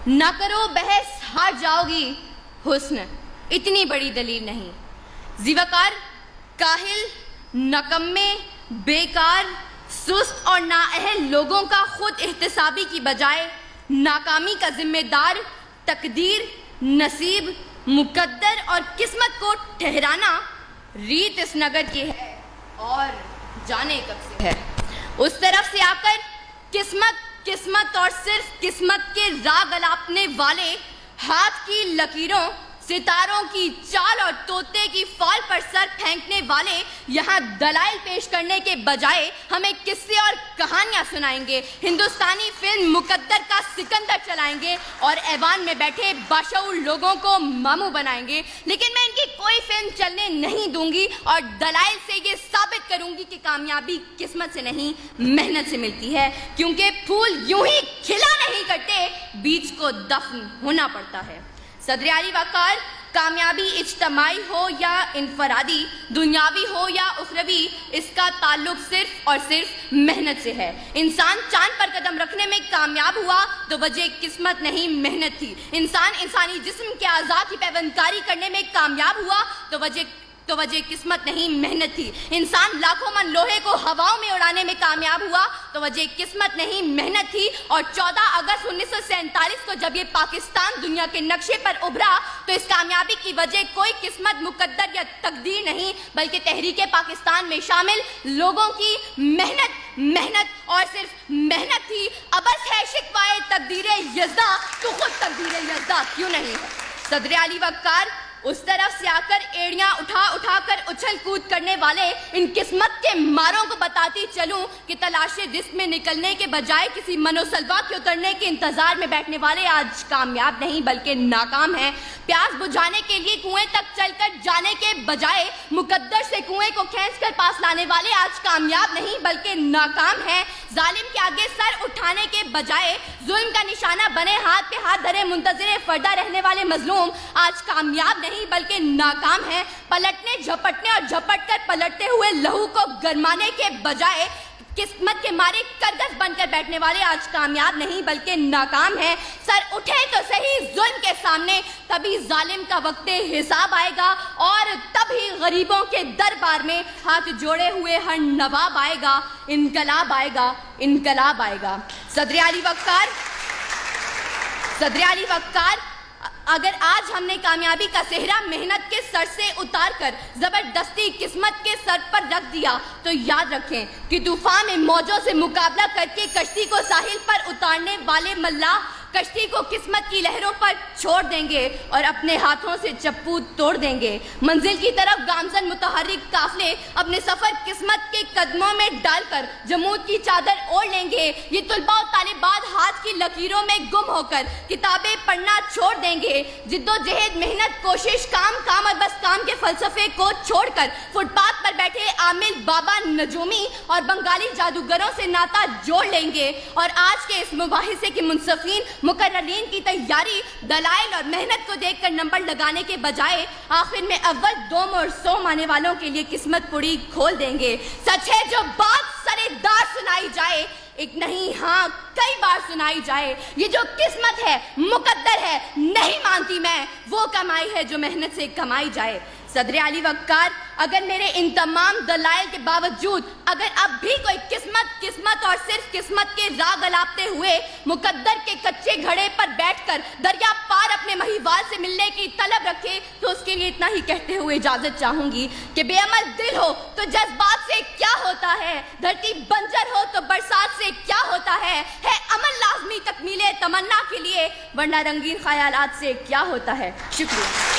نہ کرو بحث ہار جاؤ گی، حسن اتنی بڑی دلیل نہیں۔ زیوکار، کاہل، نکمے، بیکار، سست اور نااہل لوگوں کا خود احتسابی کی بجائے ناکامی کا ذمہ دار تقدیر، نصیب، مقدر اور قسمت کو ٹھہرانا ریت اس نگر کی ہے اور جانے کب سے ہے۔ اس طرف سے آ کر قسمت اور صرف قسمت کے راگ الاپنے والے ہاتھ کی لکیروں، ستاروں کی چال اور طوطے کی فال پر سر پھینکنے والے یہاں دلائل پیش کرنے کے بجائے ہمیں قصے اور کہانیاں سنائیں گے، ہندوستانی فلم مقدر کا سکندر چلائیں گے اور ایوان میں بیٹھے باشعور لوگوں کو ماموں بنائیں گے، لیکن میں ان کی کوئی فلم چلنے نہیں دوں گی اور دلائل سے یہ ثابت کروں گی کہ کامیابی قسمت سے نہیں محنت سے ملتی ہے، کیونکہ پھول یوں ہی کھلا نہیں کرتے، بیج کو دفن ہونا پڑتا ہے۔ صدر اعلی وقار، کامیابی اجتماعی ہو یا انفرادی، دنیاوی ہو یا اخروی، اس کا تعلق صرف اور صرف محنت سے ہے۔ انسان چاند پر قدم رکھنے میں کامیاب ہوا تو وجہ قسمت نہیں محنت تھی۔ انسان انسانی جسم کے اعضاء کی پیوند کاری کرنے میں کامیاب ہوا تو وجہ قسمت نہیں محنت تھی۔ انسان لاکھوں من لوہے کو ہواؤں میں اڑانے میں کامیاب ہوا تو وجہ قسمت نہیں محنت تھی، اور 14 اگست 1947 کو جب یہ پاکستان دنیا کے نقشے پر ابھرا تو اس کامیابی کی وجہ کوئی قسمت، مقدر یا تقدیر نہیں بلکہ تحریک پاکستان میں شامل لوگوں کی محنت اور صرف محنت تھی۔ ابس ہے شکوائے تقدیر یزداں تو خود تقدیر یزداں کیوں نہیں ہے۔ صدر اعلی وقار، اس طرف سے آ کر ایڑیاں اٹھا کر اچھل کود کرنے والے ان قسمت کے ماروں کو بتاتی چلوں کہ تلاش رزق میں نکلنے کے بجائے کسی منوسلوا کے اترنے کے انتظار میں بیٹھنے والے آج کامیاب نہیں بلکہ ناکام ہیں۔ پیاس بجھانے کے لیے کنویں تک چل کر جانے کے بجائے مقدر سے کنویں کو کھینچ کر پاس لانے والے آج کامیاب نہیں بلکہ ناکام ہیں۔ ظالم کے آگے سر اٹھانے کے بجائے ظلم کا نشانہ بنے ہاتھ پہ ہاتھ دھرے منتظر فردہ رہنے والے مظلوم آج کامیاب نہیں بلکہ ناکام ہیں۔ پلٹنے، جھپٹنے اور جھپٹ کر پلٹتے ہوئے لہو کو گرمانے کے بجائے قسمت کے مارے کرگس بن کر بیٹھنے والے آج کامیاب نہیں بلکہ ناکام ہیں۔ سر اٹھے تو صحیح ظلم کے سامنے، تبھی ظالم کا وقت حساب آئے گا اور تبھی غریبوں کے دربار میں ہاتھ جوڑے ہوئے ہر نواب آئے گا، انقلاب آئے گا، انقلاب آئے گا۔ صدر اعلی وقار، اگر آج ہم نے کامیابی کا صحرا محنت کے سر سے اتار کر زبردستی قسمت کے سر پر رکھ دیا تو یاد رکھیں کہ طوفان میں موجوں سے مقابلہ کر کے کشتی کو ساحل پر اتارنے والے ملاح کشتی کو قسمت کی لہروں پر چھوڑ دیں گے اور اپنے ہاتھوں سے چپو توڑ دیں گے۔ منزل کی طرف گامزن متحرک قافلے اپنے سفر قسمت کے قدموں میں ڈال کر جمود کی چادر اوڑھ لیں گے۔ یہ طلباء و طالبات ہاتھ کی لکیروں میں گم ہو کر کتابیں پڑھنا چھوڑ دیں گے۔ جد و جہد، محنت، کوشش، کام اور بس کام کے فلسفے کو چھوڑ کر فٹ پاتھ پر بیٹھے عامل بابا نجومی اور بنگالی جادوگروں سے ناطہ جوڑ لیں گے، اور آج کے اس مباحثے کے منصفین مقررین کی تیاری دلائل اور محنت کو دیکھ کر نمبر لگانے کے بجائے آخر میں اول، دوم اور سوم آنے والوں کے لیے قسمت پڑی کھول دیں گے۔ سچ ہے جو بات سرے دار سنائی جائے، ایک نہیں ہاں کئی بار سنائی جائے، یہ جو قسمت ہے، مقدر ہے، نہیں مانتی میں وہ کمائی ہے جو محنت سے کمائی جائے۔ صدر اعلی وقار، اگر میرے ان تمام دلائل کے باوجود اگر اب بھی کوئی قسمت اور صرف قسمت کے راگ الاپتے ہوئے مقدر کے کچے گھڑے پر بیٹھ کر دریا پار اپنے مہیوال سے ملنے کی طلب رکھے تو اس کے لیے اتنا ہی کہتے ہوئے اجازت چاہوں گی کہ بے عمل دل ہو تو جذبات سے کیا ہوتا ہے، دھرتی بنجر ہو تو برسات سے کیا ہوتا ہے عمل لازمی تکمیل تمنا کے لیے، ورنہ رنگین خیالات سے کیا ہوتا ہے۔ شکریہ۔